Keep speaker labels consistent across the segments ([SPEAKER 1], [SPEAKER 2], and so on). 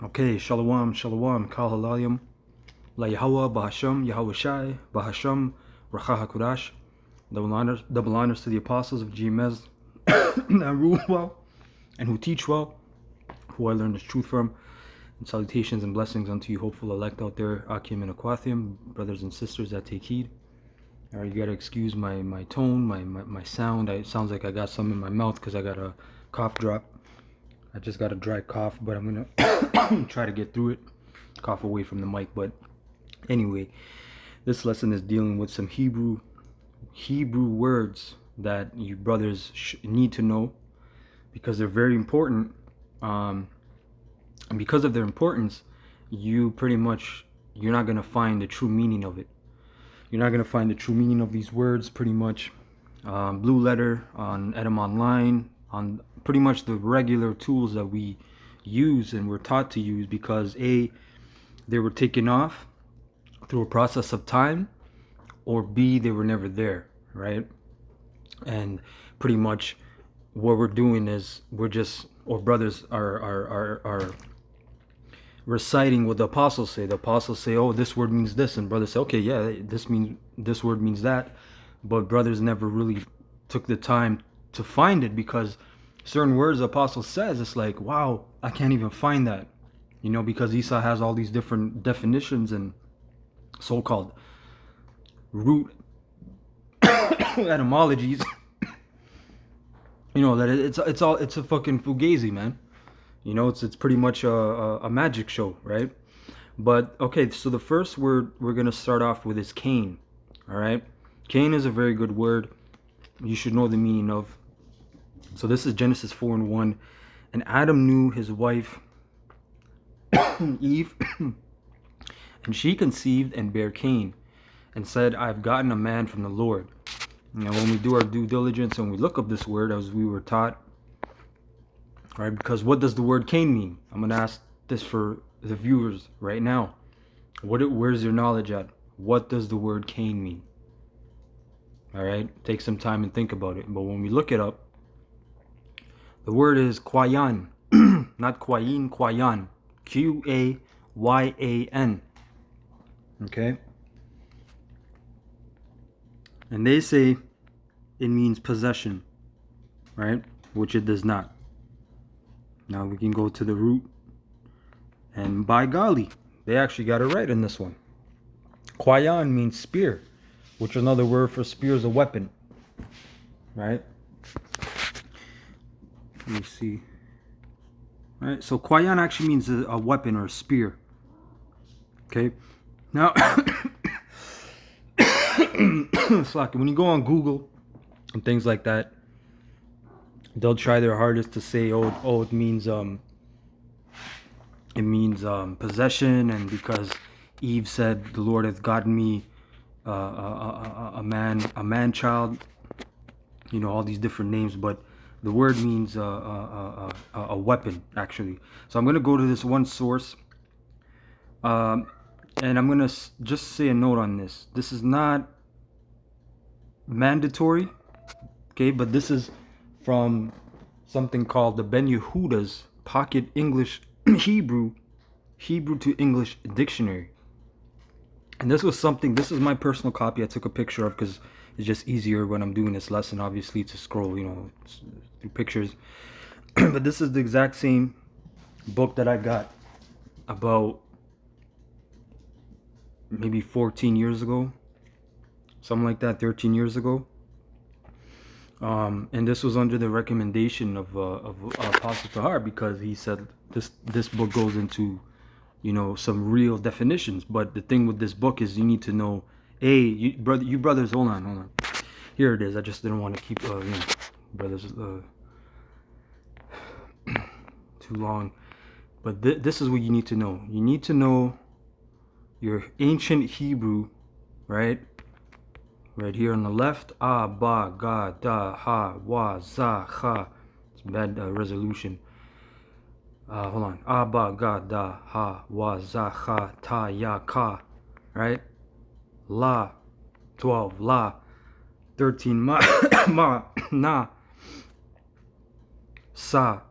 [SPEAKER 1] Okay, Shalom, Shalom, Kal Halalim, La Yahweh, Bahasham, Yahweh Shai, Bahasham, Racha HaKudash, double honors to the apostles of GMS that rule well and who teach well, who I learned the truth from, and salutations and blessings unto you, hopeful elect out there, Akim and Aquathium, brothers and sisters that take heed. Alright, you gotta excuse my tone, my sound. It sounds like I got something in my mouth because I got a cough drop. I just got a dry cough, but I'm gonna try to get through it. Cough away from the mic, but anyway, this lesson is dealing with some Hebrew words that you brothers need to know because they're very important. And because of their importance, you're not gonna find the true meaning of it. You're not gonna find the true meaning of these words pretty much. Blue Letter, on Edom Online, on pretty much the regular tools that we use and we're taught to use, because A, they were taken off through a process of time, or B, they were never there, right? And pretty much what we're doing is brothers are reciting what the apostles say. The apostles say, oh, this word means this, and brothers say, okay, yeah, this word means that, but brothers never really took the time to find it, because certain words the apostle says, it's like, wow, I can't even find that, because Esau has all these different definitions and so-called root etymologies. That it's a fucking fugazi, man. It's pretty much a magic show, right? But okay, so the first word we're gonna start off with is Cain. All right, Cain is a very good word. You should know the meaning of. So this is Genesis 4:1, and Adam knew his wife Eve, and she conceived and bare Cain, and said, "I've gotten a man from the Lord." When we do our due diligence and we look up this word as we were taught, right? Because what does the word Cain mean? I'm gonna ask this for the viewers right now. Where's your knowledge at? What does the word Cain mean? All right, take some time and think about it. But when we look it up, the word is Qayan, not Qayin, Qayan, Qayan. Okay, and they say it means possession, right? Which it does not. Now we can go to the root, and by golly, they actually got it right in this one. Qayan means spear, which is another word for spear is a weapon, right? Let me see. All right, so Qayan actually means a weapon or a spear. Okay, now when you go on Google and things like that, they'll try their hardest to say, oh, it means possession, and because Eve said, "The Lord hath gotten me a man child," all these different names, but the word means a weapon actually. So I'm gonna go to this one source, and I'm gonna just say a note on this. This is not mandatory, okay, but this is from something called the Ben Yehuda's Pocket English Hebrew to English Dictionary. And this is my personal copy I took a picture of because it's just easier when I'm doing this lesson, obviously, to scroll, through pictures. But this is the exact same book that I got about maybe 14 years ago, something like that, 13 years ago. And this was under the recommendation of Apostle Tahar, because he said this book goes into some real definitions. But the thing with this book is you need to know, you brothers, hold on, here it is. I just didn't want to keep brothers too long, but this is what you need to know. You need to know your ancient Hebrew, right here on the left. Ah, ba, ga, da, ha, wa, za, cha. It's bad resolution. Hold on. Ah, ba, ga, da, ha, wa, za, cha, ta, ya, ka. Right? La, 12. La, 13. Ma, ma, na. Sa,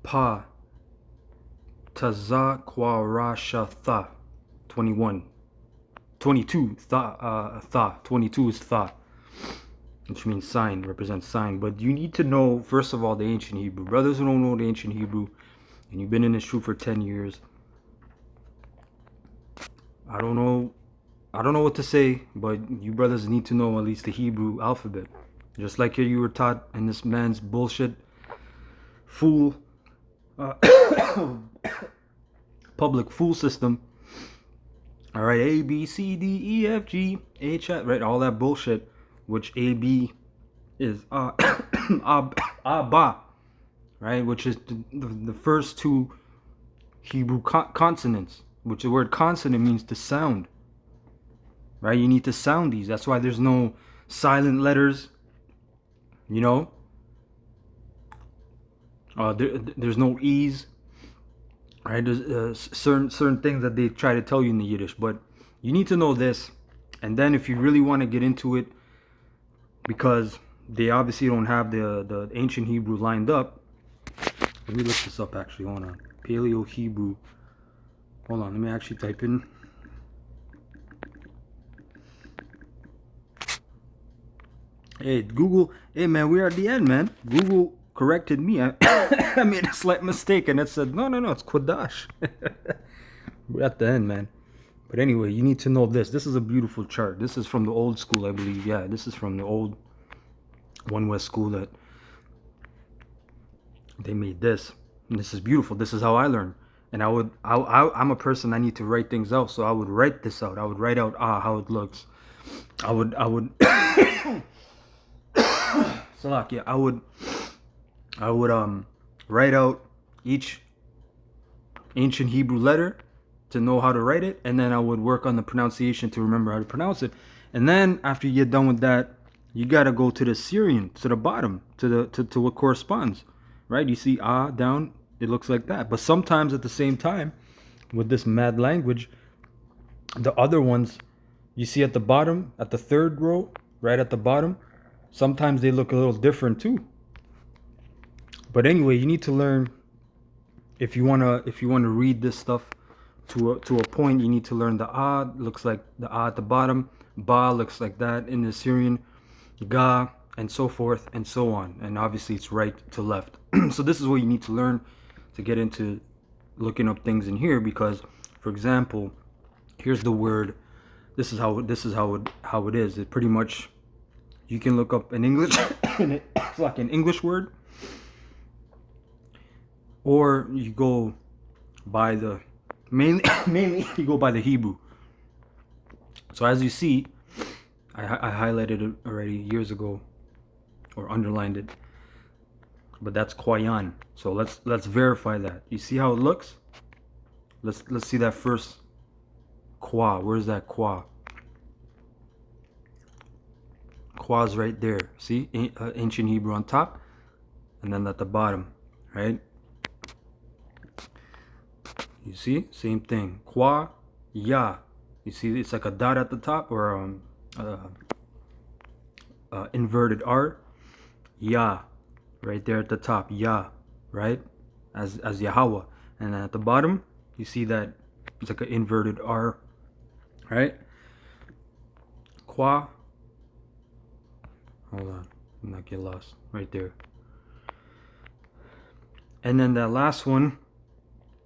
[SPEAKER 1] pa, Tazakwarashatha. 21. 22. Tha. 22 is Tha, which means sign, represents sign. But you need to know, first of all, the ancient Hebrew. Brothers who don't know the ancient Hebrew, and you've been in this truth for 10 years, I don't know what to say, but you brothers need to know at least the Hebrew alphabet. Just like you were taught in this man's bullshit, fool, public fool system. All right, A, B, C, D, E, F, G, H, right? All that bullshit, which A, B is Abba, right? Which is the first two Hebrew consonants, which the word consonant means to sound, right? You need to sound these. That's why there's no silent letters, you know? There's no E's, right? There's certain things that they try to tell you in the Yiddish, but you need to know this. And then if you really want to get into it, because they obviously don't have the ancient Hebrew lined up. Let me look this up actually. Hold on. Paleo Hebrew. Hold on. Let me actually type in. Hey, Google. Hey, man, we're at the end, man. Google corrected me. I made a slight mistake and it said, no, it's Kodash. We're at the end, man. But anyway, you need to know this. This is a beautiful chart. This is from the old school, I believe. Yeah, this is from the old One West school that they made this. And this is beautiful. This is how I learn. And I'm a person, I need to write things out. So I would write this out. I would write out how it looks. I would Salak, yeah, I would write out each ancient Hebrew letter to know how to write it, and then I would work on the pronunciation to remember how to pronounce it. And then after you get done with that, you gotta go to the Syrian, to the bottom, to what corresponds, right? You see down, it looks like that. But sometimes at the same time, with this mad language, the other ones you see at the bottom, at the third row, right at the bottom, sometimes they look a little different too. But anyway, you need to learn. If you wanna read this stuff to a point, you need to learn the looks like the at the bottom, ba looks like that in the Syrian, ga, and so forth and so on. And obviously it's right to left. So this is what you need to learn to get into looking up things in here, because for example, here's the word. This is how it is. It pretty much, you can look up an English and it's like an English word, or you go by the mainly you go by the Hebrew. So as you see, I highlighted it already years ago, or underlined it, but that's Kwayan. So let's verify that. You see how it looks? Let's see that first Kwa. Where's that Kwa? Kwa's right there. See, ancient Hebrew on top, and then at the bottom, right? You see, same thing. Kwa, ya. You see, it's like a dot at the top, or inverted R. Ya, right there at the top. Ya, right? As Yahweh, and then at the bottom, you see that it's like an inverted R, right? Kwa. Hold on, I'm not get lost. Right there. And then that last one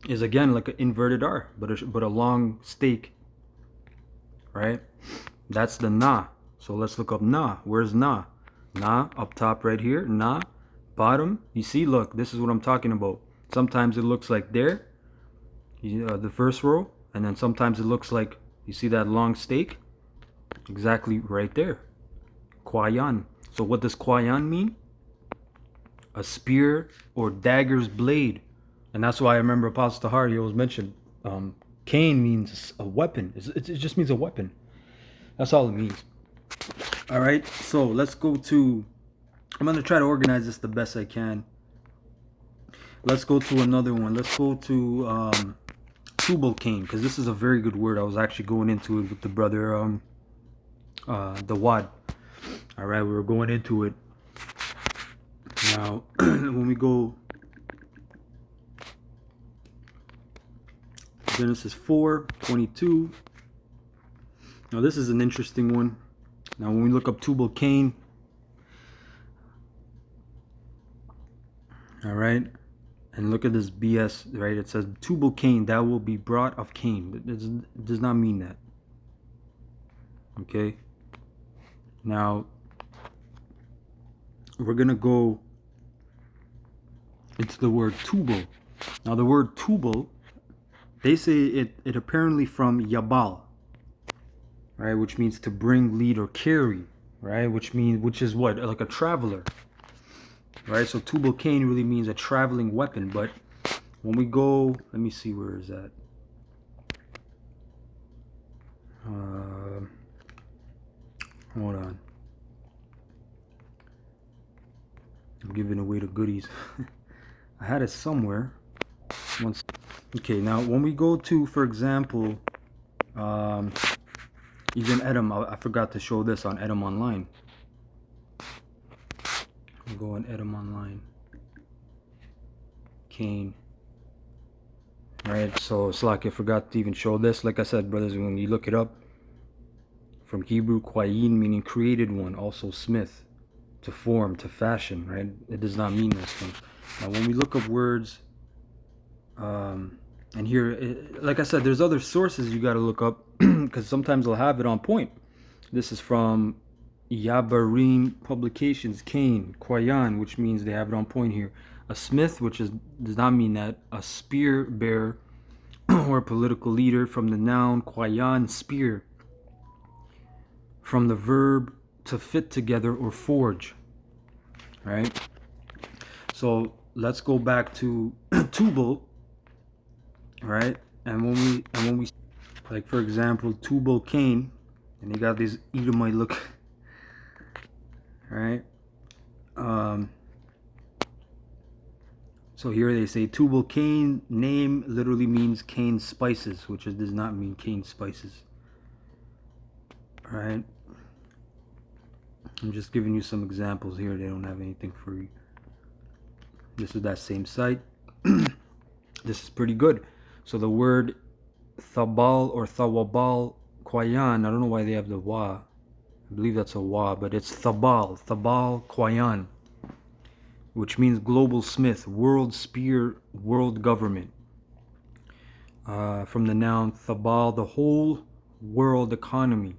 [SPEAKER 1] is again like an inverted R, but a long stake, right? That's the na. So let's look up na. Where's na? Na up top right here. Na bottom. You see, look, this is what I'm talking about. Sometimes it looks like there, the first row, and then sometimes it looks like, you see that long stake, exactly right there. Kwayan. So what does Kwayan mean? A spear or dagger's blade. And that's why I remember Apostle Tahar, he always mentioned Cain means a weapon. It just means a weapon. That's all it means. All right, so let's go to, I'm going to try to organize this the best I can. Let's go to another one. Let's go to Tubal Cain, because this is a very good word. I was actually going into it with the brother, the Wad. All right, we were going into it. Now, when we go Genesis 4:22. Now this is an interesting one. Now when we look up Tubal-Cain, all right, and look at this BS, right? It says Tubal-Cain, that will be brought of Cain. It does not mean that. Okay. Now we're gonna go into the word Tubal. Now the word Tubal, they say it apparently from Yabal, right, which means to bring, lead, or carry, right, which is what, like a traveler, right? So Tubal-Cain really means a traveling weapon. But when we go, let me see, where is that? Hold on, I'm giving away the goodies. I had it somewhere. Okay, now when we go to, for example, even Edom, I forgot to show this on Edom Online. We'll go on Edom Online. Cain. Right, so it's like I forgot to even show this. Like I said, brothers, when you look it up, from Hebrew, Qayin, meaning created one, also smith, to form, to fashion, right? It does not mean those things. Now, when we look up words, and here, like I said, there's other sources you got to look up, because sometimes they'll have it on point. This is from Yabarim Publications, Cain, Qayan, which means they have it on point here. A smith, which does not mean that. A spear bearer or a political leader, from the noun Qayan, spear. From the verb to fit together or forge, right? So let's go back to Tubal, right? And when we like, for example, Tubal-Cain, and you got these Edomite look, right? So here they say Tubal-Cain name literally means Cain spices, which does not mean Cain spices, right? I'm just giving you some examples here. They don't have anything for you. This is that same site. This is pretty good. So the word Thabal or Thawabal Qayan, I don't know why they have the wa. I believe that's a wa, but it's Thabal Qayan, which means global smith, world spear, world government. From the noun Thabal, the whole world economy.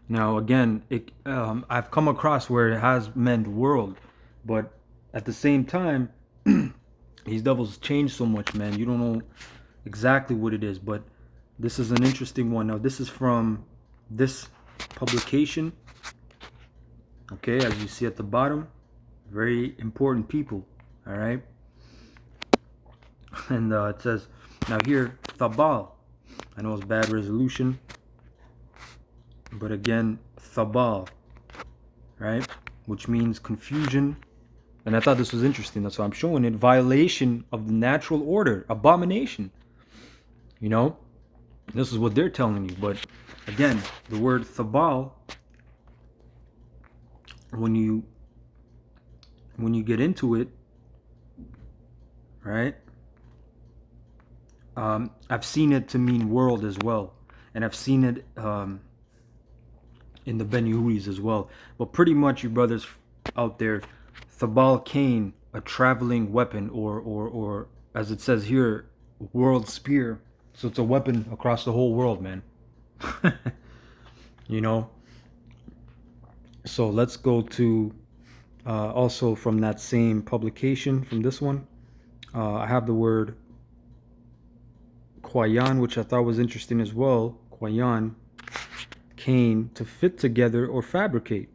[SPEAKER 1] Now again, I've come across where it has meant world, but at the same time, these devils change so much, man. You don't know exactly what it is, but this is an interesting one. Now this is from this publication. Okay, as you see at the bottom, very important people. All right, and it says now here Thabal. I know it's bad resolution, but again, Thabal, right, which means confusion. And I thought this was interesting. That's why I'm showing it. Violation of the natural order, abomination. You know, this is what they're telling you. But again, the word Thabal, when you get into it, right? I've seen it to mean world as well, and I've seen it in the Ben Yehuris as well. But pretty much, you brothers out there, Thabal-Cain, a traveling weapon, or as it says here, world spear. So it's a weapon across the whole world, man. You know. So let's go to also from that same publication, from this one. I have the word Qayan, which I thought was interesting as well. Qayan, Cain, to fit together or fabricate.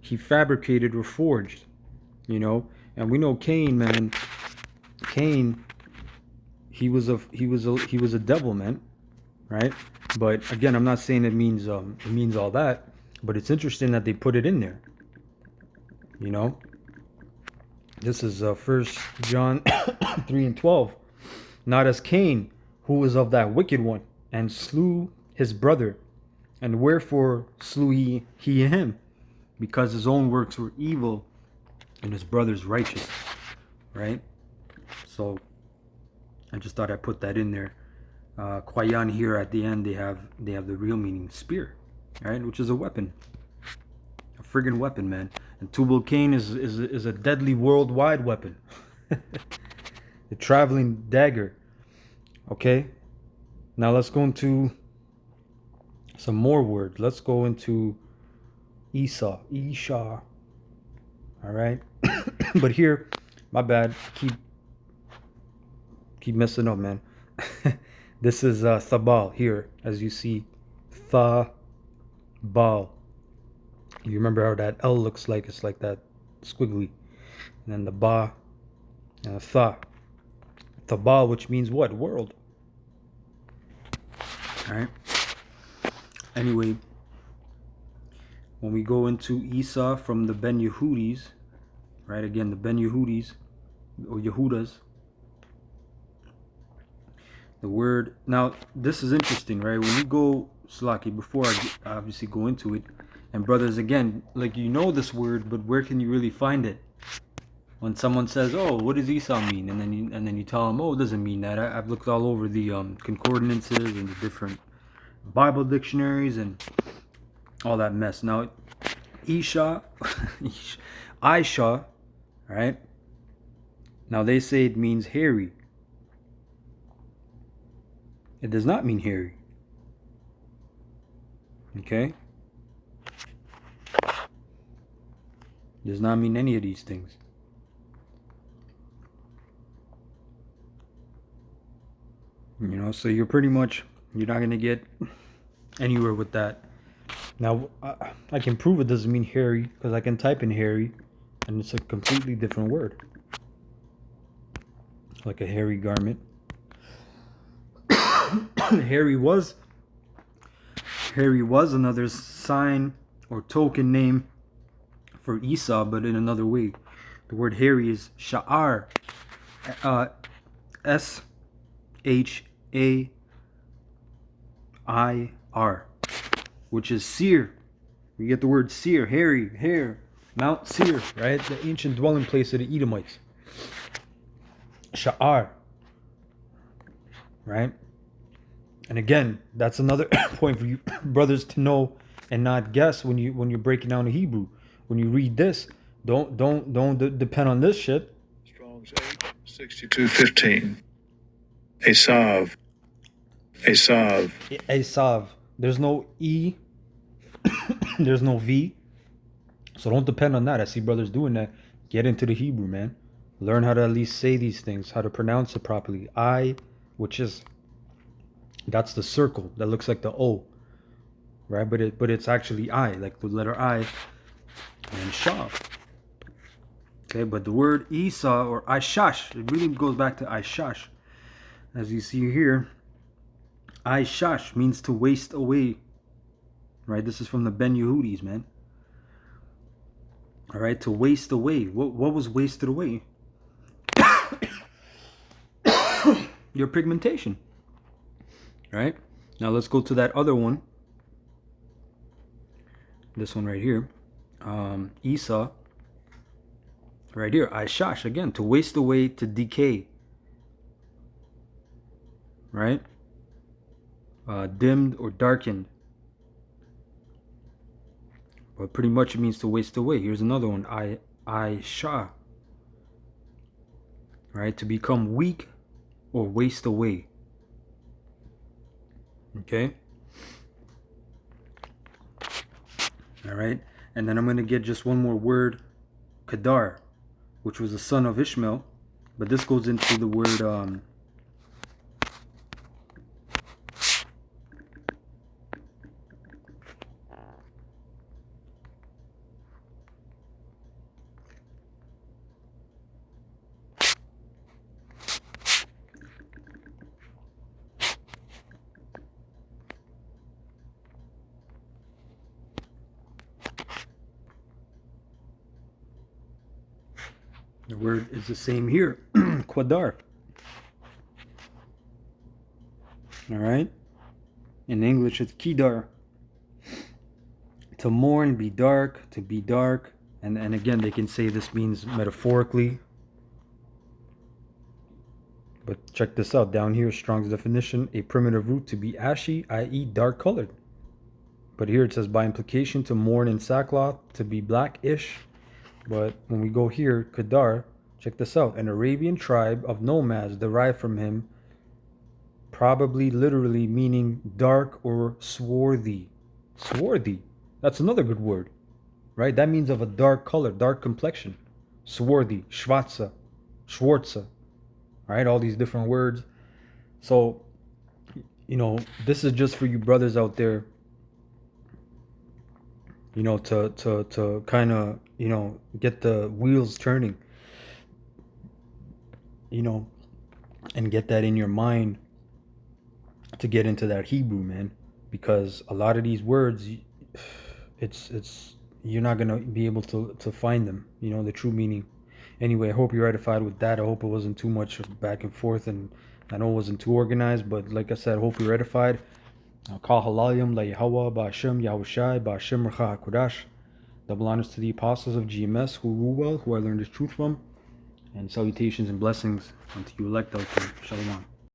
[SPEAKER 1] He fabricated or forged. You know, and we know Cain, man. Cain, he was a devil, man, right? But again, I'm not saying it means all that, but it's interesting that they put it in there. You know, this is 1 John 3:12. Not as Cain, who was of that wicked one, and slew his brother. And wherefore slew he him? Because his own works were evil, and his brother's righteous, right? So I just thought I'd put that in there. Quayan here at the end, they have the real meaning, spear, right? Which is a weapon, a friggin' weapon, man. And Tubal Cain is a deadly worldwide weapon. The traveling dagger. Okay. Now let's go into some more words. Let's go into Esau, Isha. All right. But here, my bad. Keep messing up, man. This is Thabal here, as you see. Thabal. You remember how that L looks like? It's like that squiggly. And then the Ba and the Tha. Thabal, which means what? World. Alright. Anyway, when we go into Esau from the Ben Yehudis, right? Again, the Ben Yehudis or Yehudas. The word, now this is interesting, right? When we go, Slaki, before I obviously go into it, and brothers, again, like, you know this word, but where can you really find it? When someone says, "Oh, what does Esau mean?" and then you tell them, "Oh, it doesn't mean that." I've looked all over the concordances and the different Bible dictionaries and all that mess. Now, Isha, Aisha, right? Now they say it means hairy. It does not mean hairy. Okay? Does not mean any of these things. You know, so you're not going to get anywhere with that. Now, I can prove it doesn't mean hairy because I can type in hairy and it's a completely different word. Like a hairy garment. Hairy was another sign or token name for Esau, but in another way. The word hairy is sha'ar. S-H-A-I-R, which is seer. We get the word seer, hairy, hair, Mount Seir, right? The ancient dwelling place of the Edomites. Sha'ar, right? And again, that's another point for you brothers to know and not guess when you're breaking down the Hebrew. When you read this, don't depend on this shit.
[SPEAKER 2] Strong's 862:15. Esav.
[SPEAKER 1] Esav. There's no E. There's no V. So don't depend on that. I see brothers doing that. Get into the Hebrew, man. Learn how to at least say these things, how to pronounce it properly. I, which is, that's the circle that looks like the O, right? But it's actually I, like the letter I, and Shah. Okay, but the word Esau or Aishash, it really goes back to Aishash. As you see here, Aishash means to waste away. Right? This is from the Ben Yehudis, man. All right, to waste away. What was wasted away? Your pigmentation. Right? Now let's go to that other one. This one right here. Esau. Right here. Aishash, again, to waste away, to decay. Right? Dimmed or darkened. But pretty much it means to waste away. Here's another one. Aisha. Right? To become weak or waste away. Okay? Alright? And then I'm going to get just one more word. Kedar, which was the son of Ishmael. But this goes into the word... the word is the same here. Quadar. Alright? In English it's Kidar. To mourn, be dark, to be dark. And again, they can say this means metaphorically. But check this out. Down here, Strong's definition, a primitive root to be ashy, i.e. dark colored. But here it says by implication to mourn in sackcloth, to be blackish. But when we go here, Kedar, check this out. An Arabian tribe of nomads derived from him, probably literally meaning dark or swarthy. Swarthy. That's another good word, right? That means of a dark color, dark complexion. Swarthy, Schwarze, Schwarze, right? All these different words. So, this is just for you brothers out there, to kind of, get the wheels turning, and get that in your mind to get into that Hebrew, man, because a lot of these words, it's you're not gonna be able to find them, the true meaning. Anyway, I hope you're edified with that. I hope it wasn't too much back and forth, and I know it wasn't too organized, but like I said, I hope you're edified. Kal halalim la Yahweh ba'Hashem Yahushai ba'Hashem Racha HaKodash. Double honors to the apostles of GMS who rule well, who I learned this truth from, and salutations and blessings unto you elect out there. Shalom.